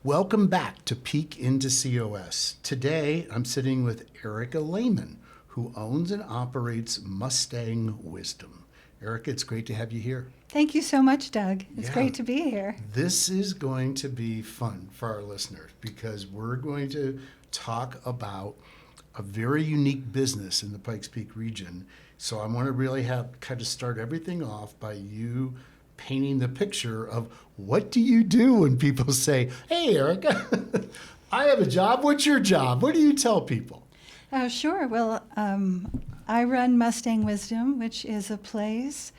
Welcome back to Peek into COS. Today, I'm sitting with Erika Lehmann, who owns and operates Mustang Wisdom. Erika, it's great to have you here. Thank you so much, Doug. It's Yeah. great to be here. This is going to be fun for our listeners because we're going to talk about a very unique business in the Pikes Peak region. So I want to really have kind of start everything off by you painting the picture of what do you do when people say, "Hey, Erika, I have a job. What's your job?" What do you tell people? Sure. Well, I run Mustang Wisdom, which is a place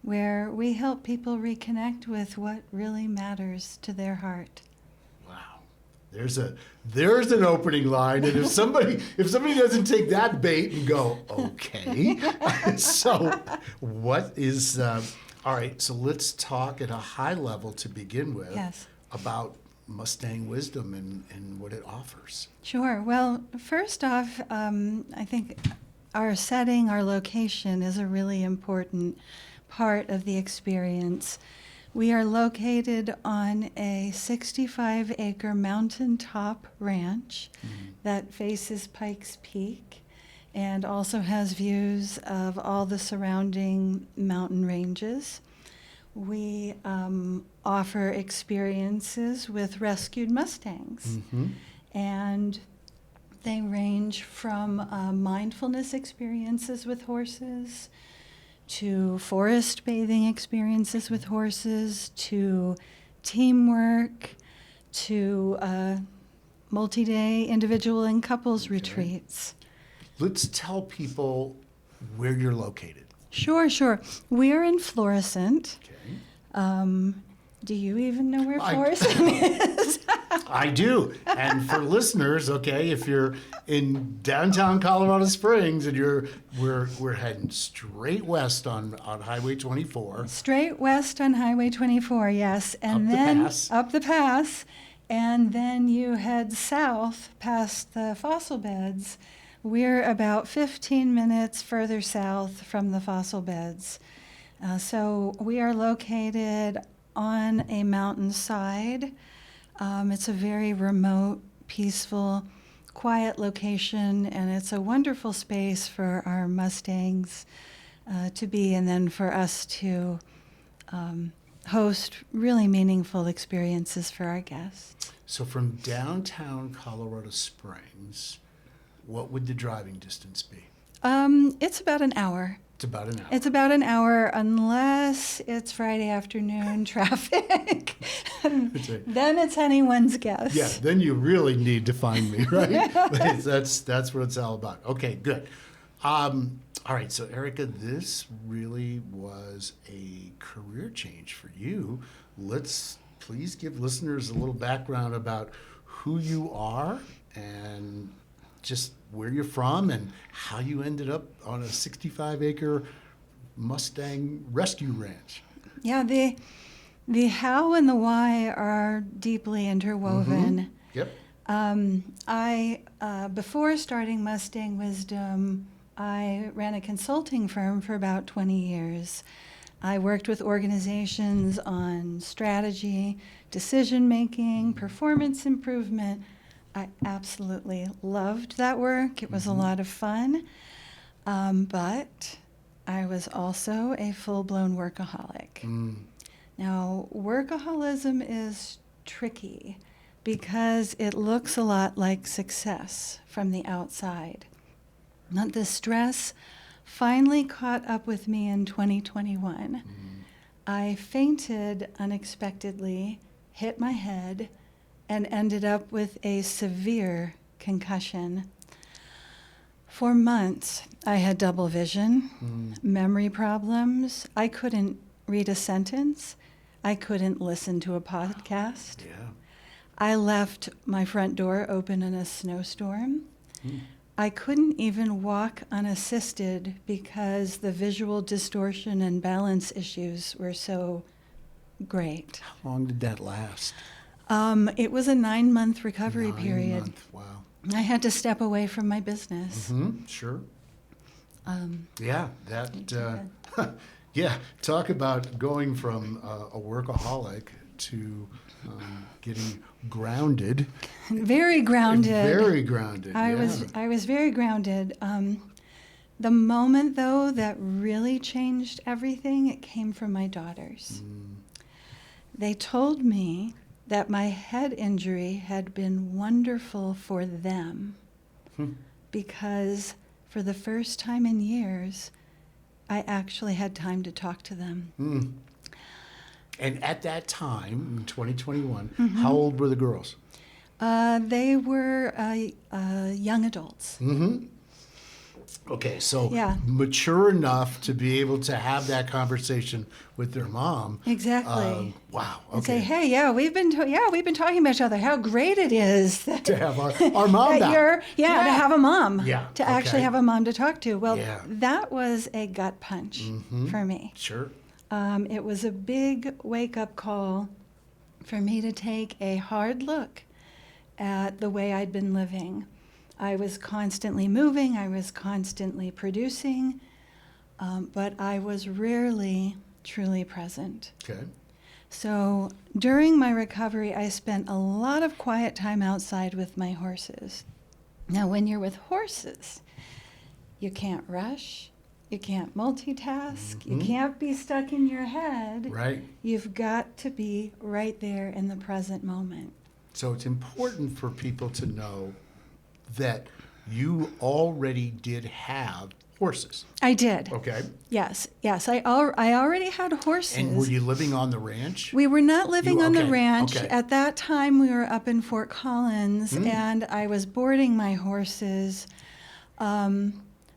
where we help people reconnect with what really matters to their heart. Wow. There's an opening line, and if somebody doesn't take that bait and go, okay. So what is all right, so let's talk at a high level to begin with about Mustang Wisdom and what it offers. Sure. Well, first off, I think our setting, our location is a really important part of the experience. We are located on a 65-acre mountaintop ranch that faces Pikes Peak and also has views of all the surrounding mountain ranges. We offer experiences with rescued Mustangs, and they range from mindfulness experiences with horses to forest bathing experiences with horses to teamwork to multi-day individual and couples retreats. Let's tell people where you're located. Sure. We're in Florissant. Okay. Do you even know where Florissant is? I do. And for listeners, okay, if you're in downtown Colorado Springs and we're heading straight west on Highway 24. Straight west on Highway 24, yes. And up the pass. And then you head south past the fossil beds. We're about 15 minutes further south from the fossil beds. So we are located on a mountainside. It's a very remote, peaceful, quiet location, and it's a wonderful space for our Mustangs to be, and then for us to host really meaningful experiences for our guests. So from downtown Colorado Springs, what would the driving distance be? It's about an hour. It's about an hour. It's about an hour unless it's Friday afternoon traffic. That's right. Then it's anyone's guess. Yeah, then you really need to find me, right? That's what it's all about. Okay, good. All right, so Erika, this really was a career change for you. Let's please give listeners a little background about who you are and just where you're from and how you ended up on a 65-acre Mustang rescue ranch. Yeah, the how and the why are deeply interwoven. Yep. I before starting Mustang Wisdom, I ran a consulting firm for about 20 years. I worked with organizations on strategy, decision-making, performance improvement. I absolutely loved that work. It was a lot of fun. But I was also a full-blown workaholic. Now, workaholism is tricky because it looks a lot like success from the outside. Not the stress finally caught up with me in 2021. I fainted unexpectedly, hit my head, and ended up with a severe concussion. For months, I had double vision, memory problems. I couldn't read a sentence. I couldn't listen to a podcast. Yeah. I left my front door open in a snowstorm. I couldn't even walk unassisted because the visual distortion and balance issues were so great. How long did that last? It was a 9-month recovery period. 9 months, wow. I had to step away from my business. Sure. Yeah, yeah, talk about going from a workaholic to getting grounded. Very grounded. Very grounded. I was very grounded. The moment, though, that really changed everything, it came from my daughters. They told me that my head injury had been wonderful for them because for the first time in years, I actually had time to talk to them. And at that time, in 2021, how old were the girls? They were young adults. Okay, so Yeah. mature enough to be able to have that conversation with their mom. Exactly. Wow. And say, Okay. hey, we've been talking about each other. How great it is that To have our mom that back. to have a mom. Yeah, To actually okay. have a mom to talk to. Well, Yeah. that was a gut punch for me. Sure. It was a big wake-up call for me to take a hard look at the way I'd been living. I was constantly moving, I was constantly producing, but I was rarely truly present. Okay. So during my recovery, I spent a lot of quiet time outside with my horses. Now, when you're with horses, you can't rush, you can't multitask, you can't be stuck in your head. Right. You've got to be right there in the present moment. So it's important for people to know that you already did have horses. I did. Okay. Yes. I already had horses. And were you living on the ranch? We were not living on the okay, ranch. okay. At that time, we were up in Fort Collins, and I was boarding my horses.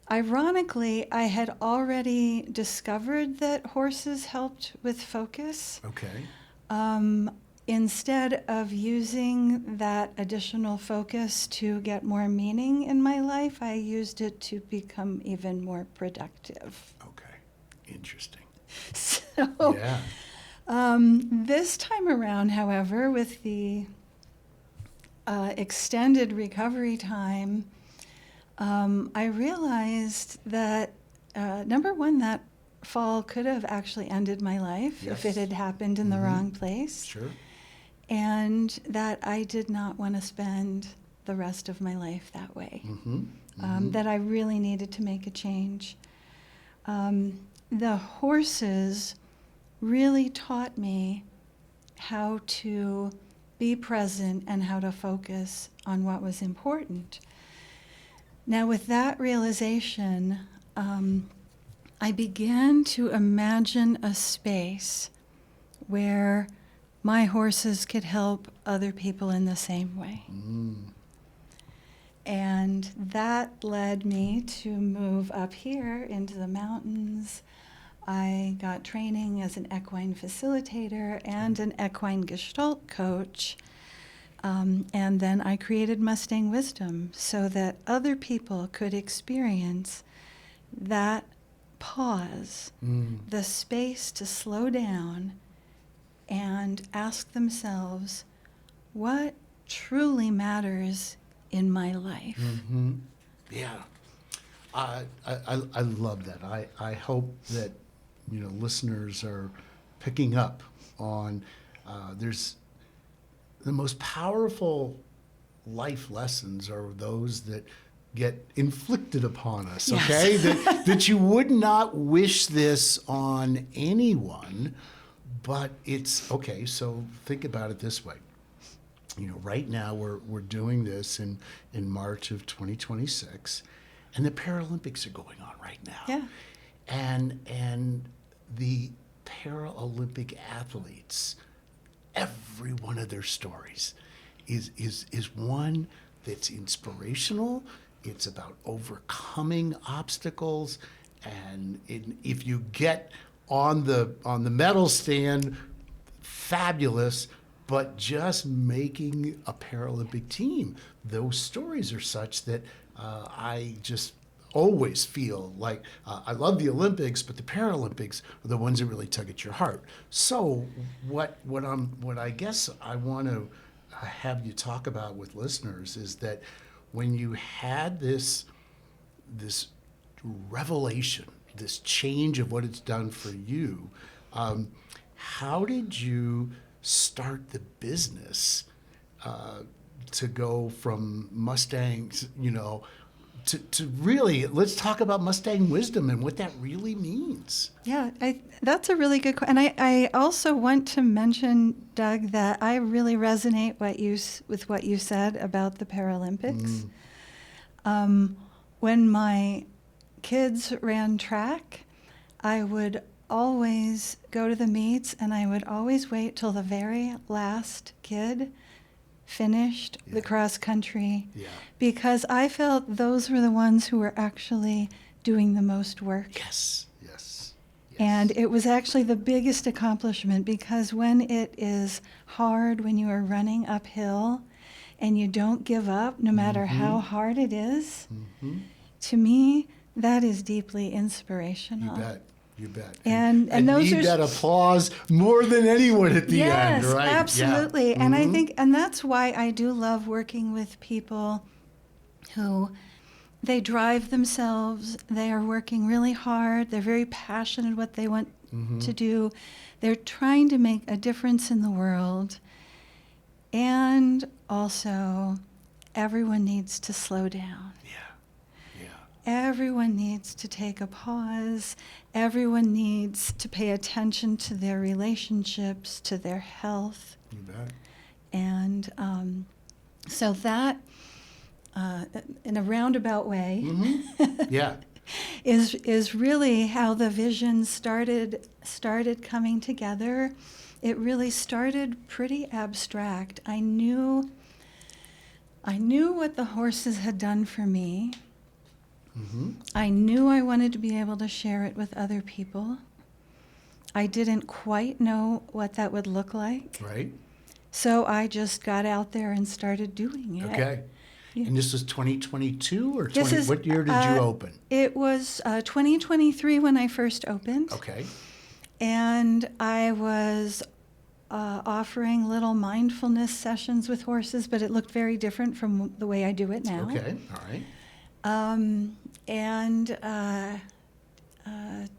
Ironically, I had already discovered that horses helped with focus. Okay. Instead of using that additional focus to get more meaning in my life, I used it to become even more productive. Okay. Interesting. So, Yeah. this time around, however, with the extended recovery time, I realized that, number one, that fall could have actually ended my life if it Yes. had happened in the wrong place. Sure. And that I did not want to spend the rest of my life that way. That I really needed to make a change. The horses really taught me how to be present and how to focus on what was important. Now, with that realization, I began to imagine a space where my horses could help other people in the same way. And that led me to move up here into the mountains. I got training as an equine facilitator and an equine gestalt coach. And then I created Mustang Wisdom so that other people could experience that pause, the space to slow down and ask themselves, what truly matters in my life? Yeah. I love that. I hope that, listeners are picking up on, there's the most powerful life lessons are those that get inflicted upon us, okay? that you would not wish this on anyone, but it's, okay, so think about it this way. Right now we're doing this in March of 2026, and the Paralympics are going on right now. Yeah. And the Paralympic athletes, every one of their stories is one that's inspirational. It's about overcoming obstacles, and if you get on the medal stand, fabulous. But just making a Paralympic team, those stories are such that I just always feel like I love the Olympics, but the Paralympics are the ones that really tug at your heart. So what I guess I want to have you talk about with listeners is that when you had this revelation, this change of what it's done for you, how did you start the business to go from Mustangs, to really, let's talk about Mustang Wisdom and what that really means. Yeah, that's a really good question. And I also want to mention, Doug, that I really resonate with what you said about the Paralympics. When my kids ran track, I would always go to the meets, and I would always wait till the very last kid finished the cross country, because I felt those were the ones who were actually doing the most work. Yes. And it was actually the biggest accomplishment, because when it is hard, when you are running uphill and you don't give up no matter how hard it is, to me, that is deeply inspirational. You bet. And those need that applause more than anyone at the end, right? Yes, absolutely. Yeah. And I think, and that's why I do love working with people who they drive themselves, they are working really hard, they're very passionate what they want to do, they're trying to make a difference in the world, and also everyone needs to slow down. Everyone needs to take a pause. Everyone needs to pay attention to their relationships, to their health. You bet. And so that, in a roundabout way, is really how the vision started coming together. It really started pretty abstract. I knew what the horses had done for me. I knew I wanted to be able to share it with other people. I didn't quite know what that would look like. Right. So I just got out there and started doing it. Okay. Yeah. And this was 2022 or what year did you open? It was 2023 when I first opened. Okay. And I was offering little mindfulness sessions with horses, but it looked very different from the way I do it now. Okay. All right.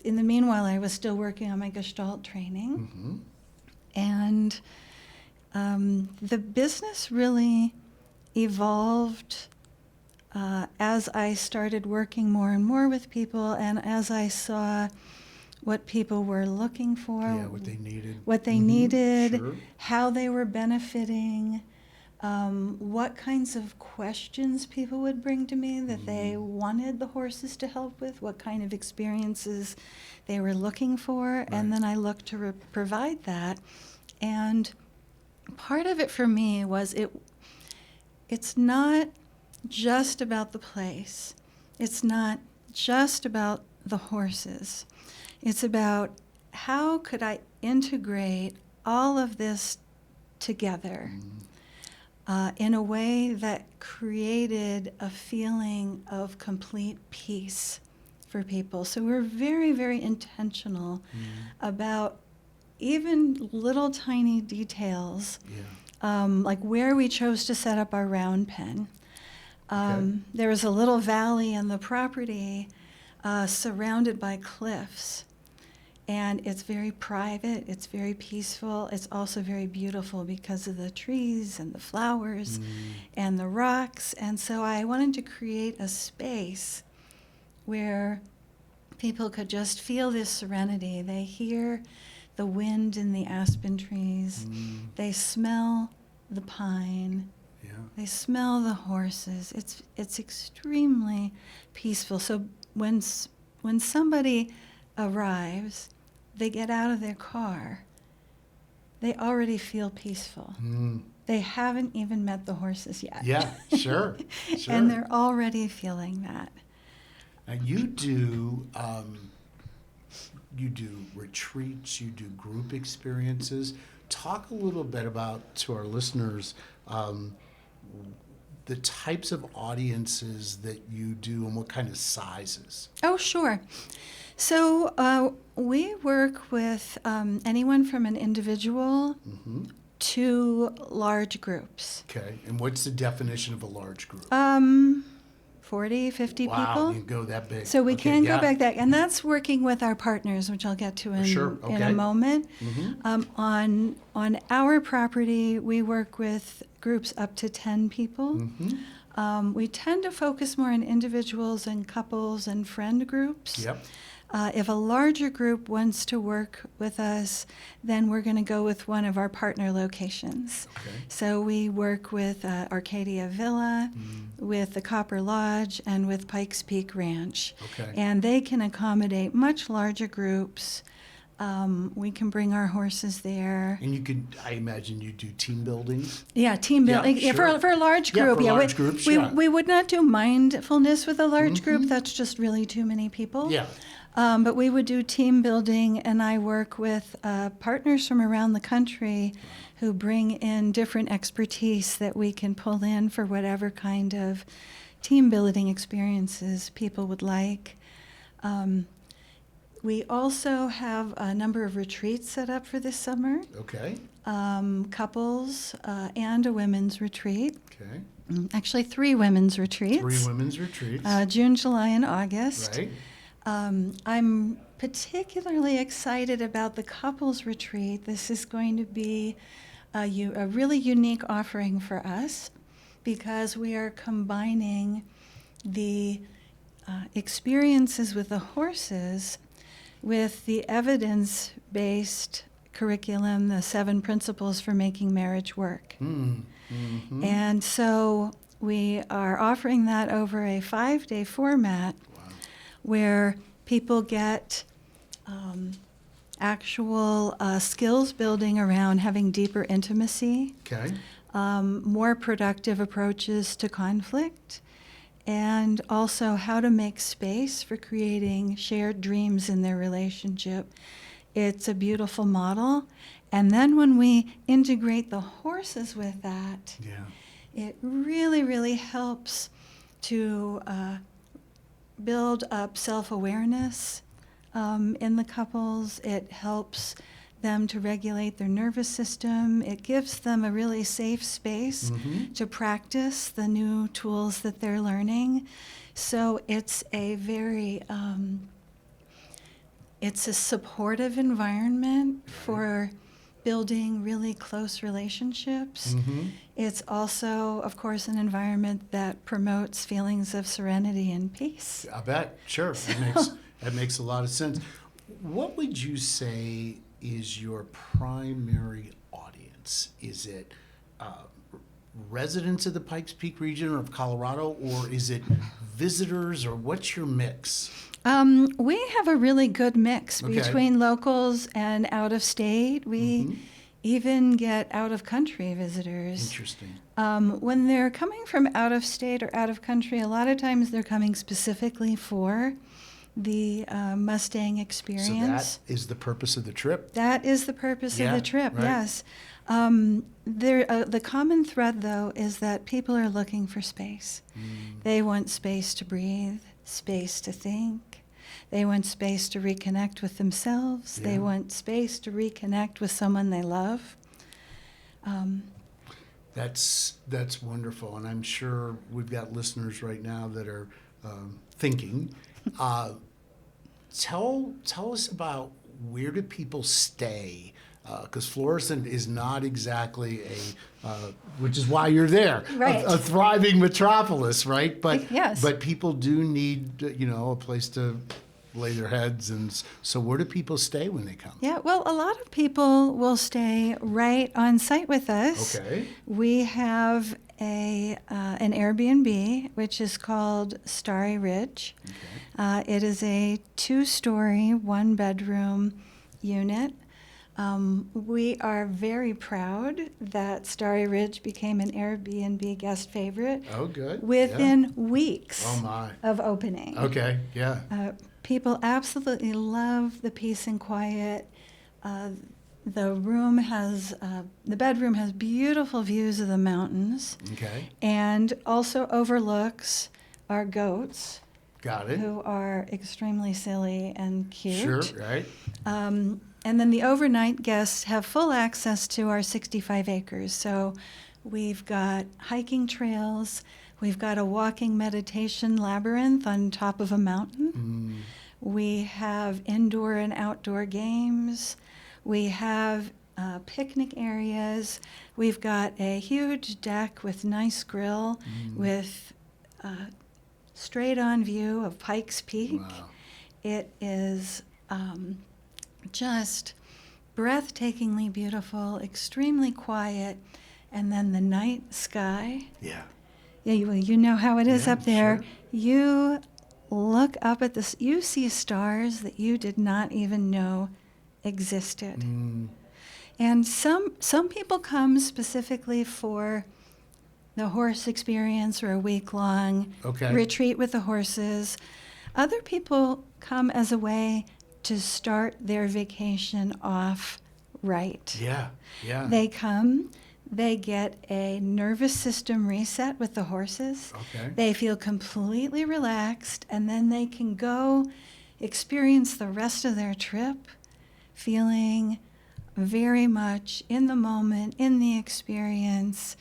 In the meanwhile, I was still working on my Gestalt training. And the business really evolved as I started working more and more with people, and as I saw what people were looking for, what they needed, sure. How they were benefiting, what kinds of questions people would bring to me that they wanted the horses to help with, what kind of experiences they were looking for, and then I looked to provide that. And part of it for me was it's not just about the place. It's not just about the horses. It's about how could I integrate all of this together in a way that created a feeling of complete peace for people. So we're very, very intentional about even little tiny details, like where we chose to set up our round pen. There was a little valley in the property surrounded by cliffs. And it's very private, it's very peaceful, it's also very beautiful because of the trees and the flowers and the rocks. And so I wanted to create a space where people could just feel this serenity. They hear the wind in the aspen trees, they smell the pine, they smell the horses. It's extremely peaceful. So when somebody arrives, they get out of their car, they already feel peaceful. They haven't even met the horses yet. Yeah, sure. And they're already feeling that. Now you do retreats, you do group experiences. Talk a little bit about, to our listeners, the types of audiences that you do and what kind of sizes. Oh, sure. So we work with anyone from an individual to large groups. Okay, and what's the definition of a large group? 40, 50 Wow, people. you can go that big. So we Okay, can yeah. go back that, and that's working with our partners, which I'll get to in, Sure, in okay. a moment. Mhm. On our property, we work with groups up to 10 people. We tend to focus more on individuals and couples and friend groups. Yep. If a larger group wants to work with us, then we're going to go with one of our partner locations. Okay. So we work with Arcadia Villa, with the Copper Lodge, and with Pikes Peak Ranch. Okay. And they can accommodate much larger groups. We can bring our horses there. And you could, I imagine you do team building? Yeah, team building. Yeah, sure. For a large Yeah, group. for large groups, yeah. we would not do mindfulness with a large group. That's just really too many people. Yeah. But we would do team building, and I work with partners from around the country who bring in different expertise that we can pull in for whatever kind of team building experiences people would like. We also have a number of retreats set up for this summer, Okay. couples and a women's retreat. Okay. Actually, 3 women's retreats. 3 women's retreats. June, July, and August. Right. I'm particularly excited about the couples retreat. This is going to be a really unique offering for us because we are combining the experiences with the horses with the evidence-based curriculum, the 7 principles for making marriage work. And so we are offering that over a 5-day format where people get actual skills building around having deeper intimacy, Okay. more productive approaches to conflict, and also how to make space for creating shared dreams in their relationship. It's a beautiful model. And then when we integrate the horses with that, Yeah. it really, really helps to build up self-awareness in the couples. It helps them to regulate their nervous system. It gives them a really safe space to practice the new tools that they're learning. So it's a very, it's a supportive environment for building really close relationships. It's also, of course, an environment that promotes feelings of serenity and peace. I bet. Sure. That makes a lot of sense. What would you say is your primary audience? Is it residents of the Pikes Peak region or of Colorado, or is it visitors, or what's your mix? We have a really good mix Okay. between locals and out of state. We even get out of country visitors. Interesting. When they're coming from out of state or out of country, a lot of times they're coming specifically for the Mustang experience. So that is the purpose of the trip? That is the purpose of Yeah, the trip, right. yes. The common thread, though, is that people are looking for space. They want space to breathe, space to think. They want space to reconnect with themselves. They Yeah. want space to reconnect with someone they love. That's wonderful, and I'm sure we've got listeners right now that are thinking. Tell us about where do people stay? Because Florissant is not exactly which is why you're there, Right. a thriving metropolis, right? But Yes. but people do need a place to lay their heads, and so where do people stay when they come? Yeah, well, a lot of people will stay right on site with us. Okay. We have an Airbnb, which is called Starry Ridge. It is a 2-story, 1-bedroom unit. We are very proud that Starry Ridge became an Airbnb guest favorite Oh, good. within weeks Oh my. of opening. Okay. Yeah. People absolutely love the peace and quiet. The bedroom has beautiful views of the mountains Okay. and also overlooks our goats, Got it. who are extremely silly and cute. Sure. Right. And then the overnight guests have full access to our 65 acres. So we've got hiking trails, We've got a walking meditation labyrinth on top of a mountain. We have indoor and outdoor games. We have picnic areas. We've got a huge deck with nice grill with straight on view of Pikes Peak. Wow. It is just breathtakingly beautiful, extremely quiet, and then the night sky. Yeah. Yeah, you know how it is Yeah, up there. sure. You look up at this, you see stars that you did not even know existed. And some people come specifically for the horse experience or a week-long Okay. retreat with the horses. Other people come as a way to start their vacation off right. Yeah. Yeah. They come, they get a nervous system reset with the horses. Okay. They feel completely relaxed, and then they can go experience the rest of their trip feeling very much in the moment, in the experience,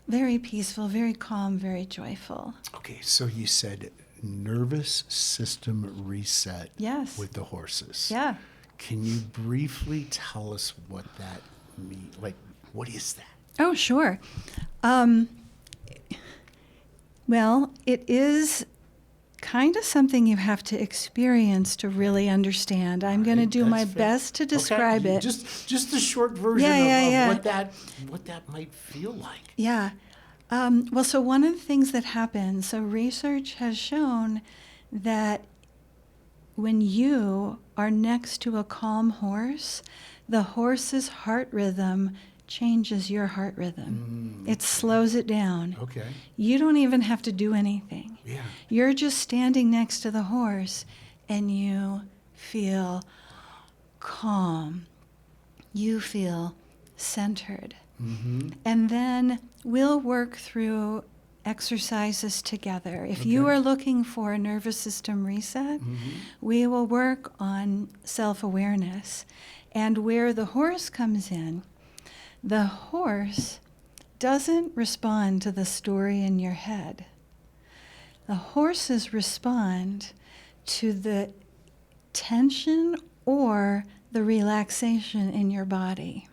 very peaceful, very calm, very joyful. Okay, so you said nervous system reset Yes. with the horses. Yeah. Can you briefly tell us what that means? Like, what is that? Oh, sure. Well, it is kind of something you have to experience to really understand. I'm going to Right, do that's my fair. best to describe Okay, it. Just a short version Yeah. of what that might feel like. Yeah. Well, so one of the things that happens, so research has shown that when you are next to a calm horse, the horse's heart rhythm changes your heart rhythm. It slows it down. Okay. You don't even have to do anything. Yeah. You're just standing next to the horse and you feel calm. You feel centered. And then we'll work through exercises together. If you Okay. are looking for a nervous system reset, we will work on self-awareness. And where the horse comes in, the horse doesn't respond to the story in your head. The horses respond to the tension or the relaxation in your body.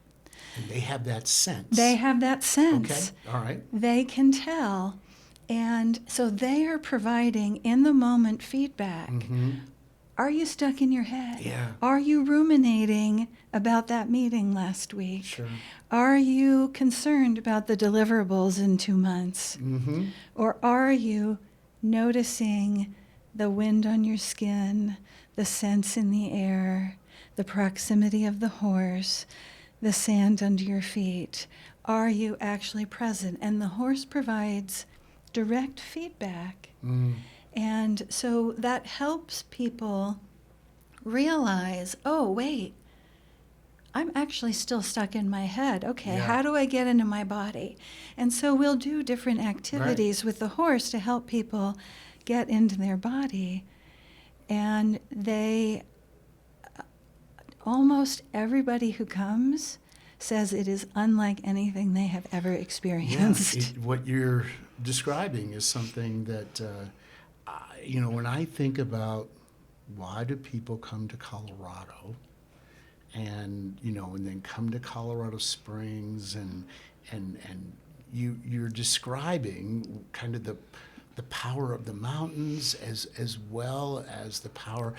And they have that sense. They have that sense. Okay. All right. They can tell. And so they are providing in the moment feedback. Are you stuck in your head? Yeah. Are you ruminating about that meeting last week? Sure. Are you concerned about the deliverables in 2 months? Or are you noticing the wind on your skin, the scents in the air, the proximity of the horse, the sand under your feet? Are you actually present? And the horse provides direct feedback. And so that helps people realize, oh, wait, I'm actually still stuck in my head. Okay, Yeah. how do I get into my body? And so we'll do different activities with the horse to help people get into their body. And almost everybody who comes says it is unlike anything they have ever experienced. What you're describing is something that, when I think about why do people come to Colorado and then come to Colorado Springs and you're describing kind of the power of the mountains as well as the power,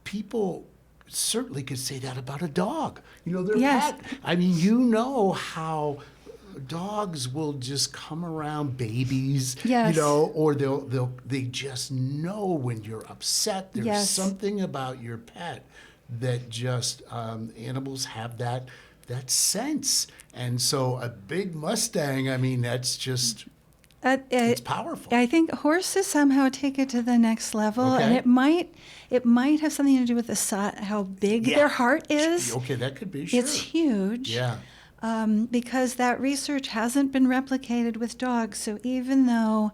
people certainly could say that about a dog. Their Yes. pet. I mean, how dogs will just come around babies, Yes. or they just know when you're upset. There's Yes. something about your pet that just animals have that sense. And so a big Mustang, I mean, that's just it's powerful. I think horses somehow take it to the next level, Okay. and it might have something to do with how big Yeah. their heart is. Okay, that could be, sure. It's huge. Yeah. Because that research hasn't been replicated with dogs. So even though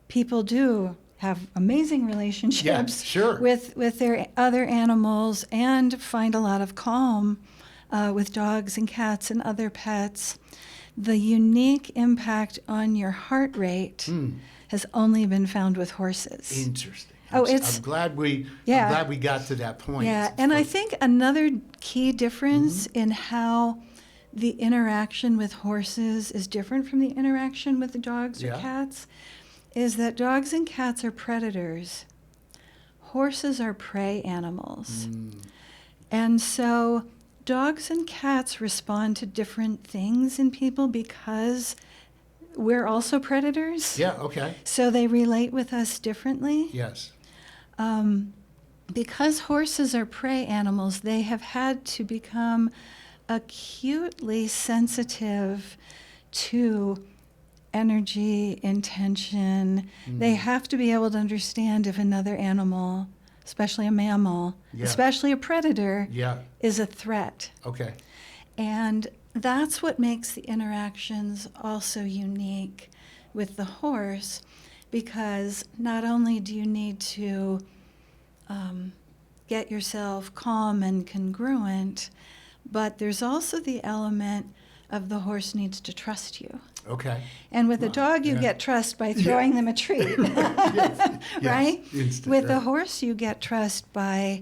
people do have amazing relationships sure. with their other animals and find a lot of calm with dogs and cats and other pets, the unique impact on your heart rate has only been found with horses. Interesting. Oh, I'm glad we got to that point. Yeah, and I think another key difference in how the interaction with horses is different from the interaction with the dogs or cats is that dogs and cats are predators. Horses are prey animals. And so dogs and cats respond to different things in people because we're also predators. Yeah, okay. So they relate with us differently. Yes. Because horses are prey animals, they have had to become acutely sensitive to energy, intention. They have to be able to understand if another animal, especially a mammal, especially a predator, is a threat. Okay. And that's what makes the interactions also unique with the horse, because not only do you need to get yourself calm and congruent, but there's also the element of the horse needs to trust you. Okay. And with a dog, you get trust by throwing them a treat, right? Instant, with a horse, you get trust by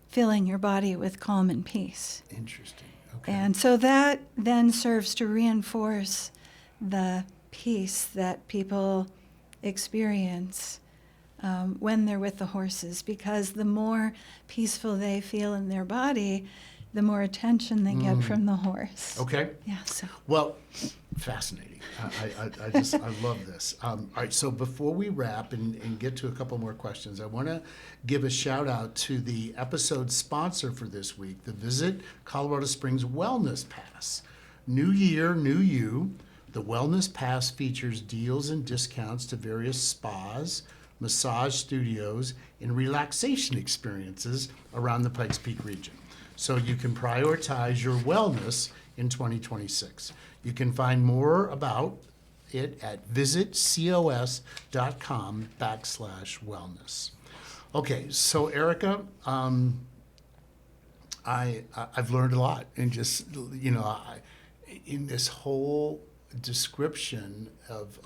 filling your body with calm and peace. Interesting. Okay. And so that then serves to reinforce the peace that people experience when they're with the horses, because the more peaceful they feel in their body, the more attention they get from the horse. Okay. Yeah. So. Well, fascinating. I love this. All right. So before we wrap and get to a couple more questions, I want to give a shout out to the episode sponsor for this week, the Visit Colorado Springs Wellness Pass. New year, new you. The Wellness Pass features deals and discounts to various spas, massage studios, and relaxation experiences around the Pikes Peak region. So you can prioritize your wellness in 2026. You can find more about it at visitcos.com/wellness. Okay, so Erika, I've learned a lot, and just in this whole description of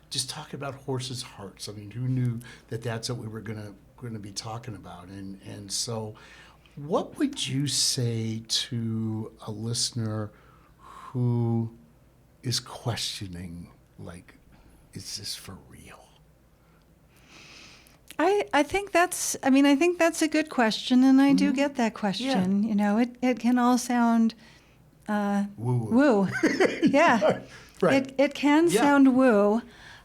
just talking about horses' hearts. I mean, who knew that that's what we were going to be talking about? And so, what would you say to a listener who is questioning, like, is this for real? I think that's a good question, and I do get that question. Yeah. You know, it can all sound Woo. woo. Yeah. Right. It can sound woo.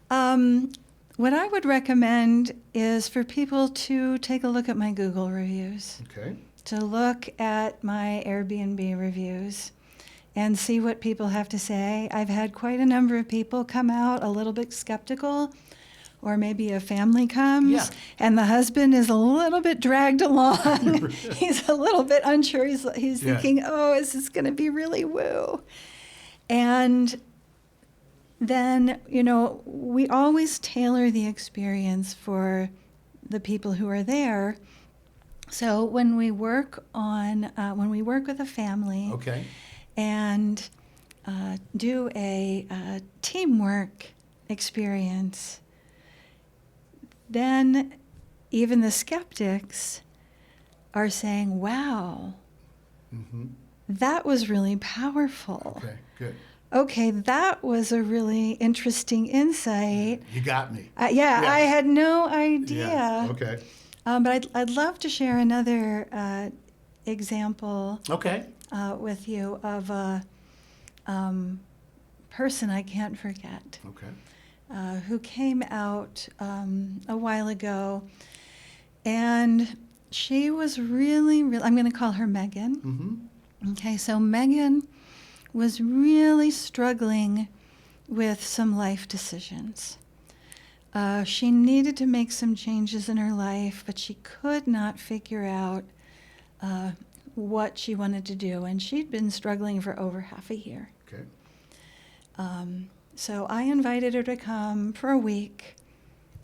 What I would recommend is for people to take a look at my Google reviews, Okay. to look at my Airbnb reviews and see what people have to say. I've had quite a number of people come out a little bit skeptical, or maybe a family comes and the husband is a little bit dragged along. He's a little bit unsure. He's thinking, oh, is this going to be really woo? And then, we always tailor the experience for the people who are there. So when we work with a family and do a teamwork experience, then even the skeptics are saying, wow, that was really powerful. Okay, good. Okay, that was a really interesting insight. You got me. I had no idea. Yeah. Okay. But I'd love to share another example with you of a person I can't forget. Okay. Who came out a while ago, and she was really, I'm going to call her Megan. Okay, so Megan was really struggling with some life decisions. She needed to make some changes in her life, but she could not figure out what she wanted to do, and she'd been struggling for over half a year. Okay. So I invited her to come for a week.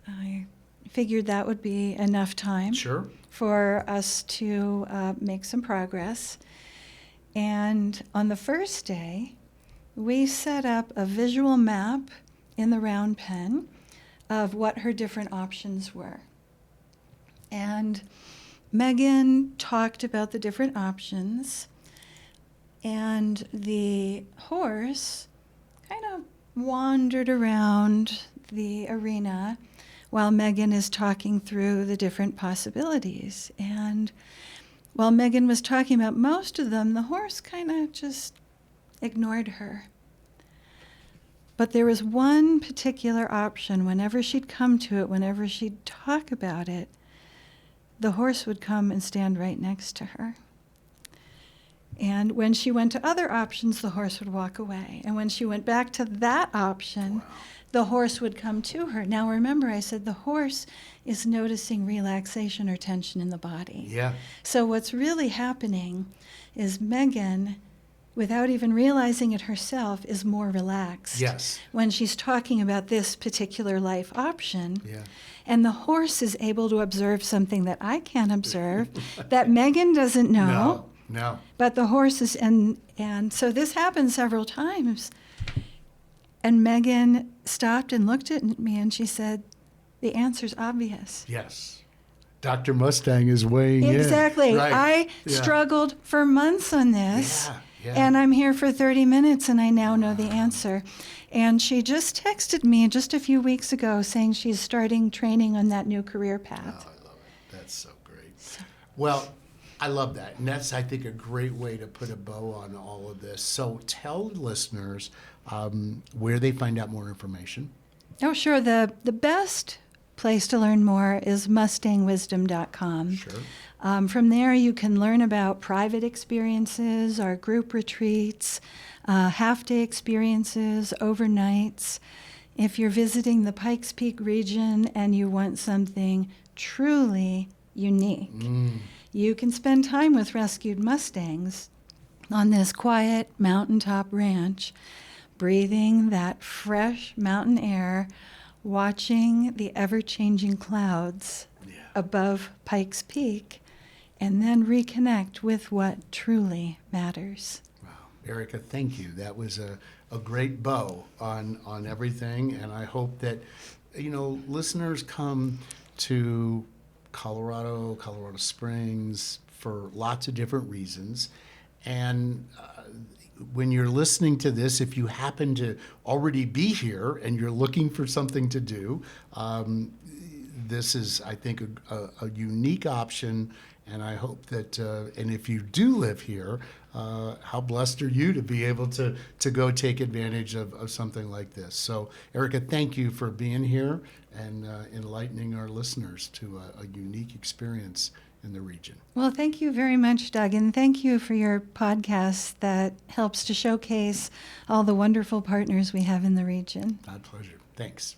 I figured that would be enough time for us to make some progress. And on the first day, we set up a visual map in the round pen of what her different options were. And Megan talked about the different options, and the horse kind of wandered around the arena while Megan is talking through the different possibilities. And while Megan was talking about most of them, the horse kind of just ignored her. But there was one particular option. Whenever she'd come to it, whenever she'd talk about it, the horse would come and stand right next to her. And when she went to other options, the horse would walk away. And when she went back to that option, the horse would come to her. Now remember, I said the horse is noticing relaxation or tension in the body. Yeah. So what's really happening is Megan, without even realizing it herself, is more relaxed. Yes. When she's talking about this particular life option. Yeah. And the horse is able to observe something that I can't observe, that Megan doesn't know. No. But the horse is, and so this happened several times. And Megan stopped and looked at me and she said, the answer's obvious. Yes. Dr. Mustang is weighing in. Exactly. Right. I Yeah. struggled for months on this. Yeah. And I'm here for 30 minutes and I now know the answer. And she just texted me just a few weeks ago saying she's starting training on that new career path. Oh, I love it. That's so great. Well, I love that. And that's, I think, a great way to put a bow on all of this. So tell listeners where they find out more information. Oh, sure. The best place to learn more is mustangwisdom.com. Sure. From there, you can learn about private experiences, our group retreats, half-day experiences, overnights. If you're visiting the Pikes Peak region and you want something truly unique, you can spend time with rescued Mustangs on this quiet mountaintop ranch, breathing that fresh mountain air, watching the ever-changing clouds above Pikes Peak, and then reconnect with what truly matters. Wow. Erika, thank you. That was a great bow on everything, and I hope that, listeners come to Colorado Springs for lots of different reasons. And when you're listening to this, if you happen to already be here and you're looking for something to do, this is, I think, a unique option. And I hope that, and if you do live here, how blessed are you to be able to go take advantage of something like this. So, Erika, thank you for being here and enlightening our listeners to a unique experience in the region. Well, thank you very much, Doug, and thank you for your podcast that helps to showcase all the wonderful partners we have in the region. My pleasure. Thanks.